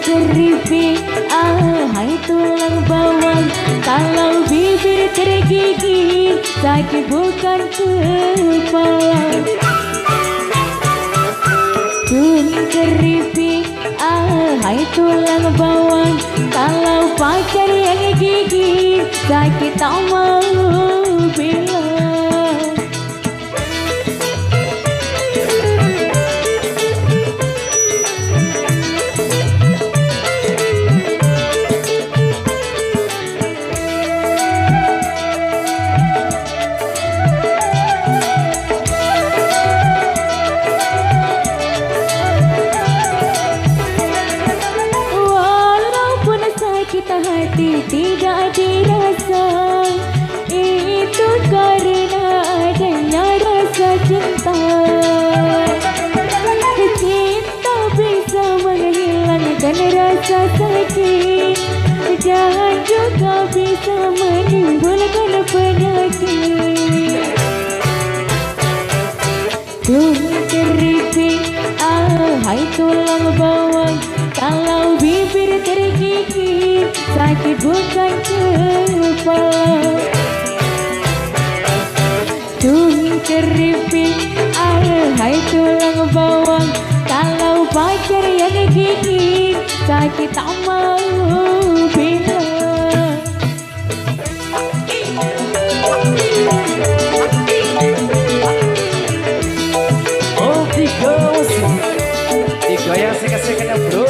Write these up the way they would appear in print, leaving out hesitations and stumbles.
Keripik, hai tulang bawang. Kalau bibir tergigit, sakit bukan kepala. Keripik, hai tulang bawang. Kalau pacar yang gigit, sakit tak mau bilang. Kita hati tidak dirasa, itu karena adanya rasa cinta. Cinta bisa menghilangkan rasa sakit dan juga bisa menimbulkan penyakit. Keripik, hai tulang bawang. Kalau bibir tergigit, sakit bukan kepala. Keripik, hai tulang bawang. Kalau pacar yang gigit, sakit tak mau bilang. Oh, tiga yang seka-sekanya bro.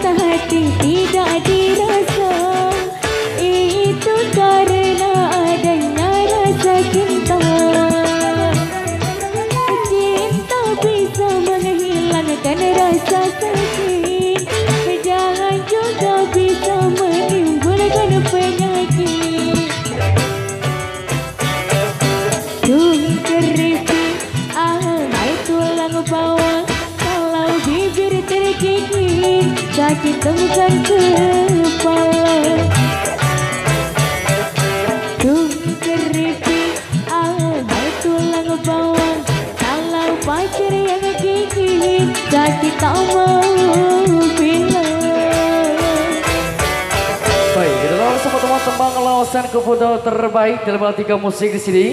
Hati tidak dirasa, itu karena adanya rasa cinta. Cinta bisa menghilangkan rasa sakit, jangan juga bisa menimbulkan penyakit. Keripik, hai tulang bawang. Kalau bibir tergigit, sakit bukan kepala. Keripik, hai tulang bawang. Kalau pacar yang gigit, sakit tak mau bilang. Baik, kita langsung teman-teman lawasan ke foto terbaik dalam tiga musik di sini.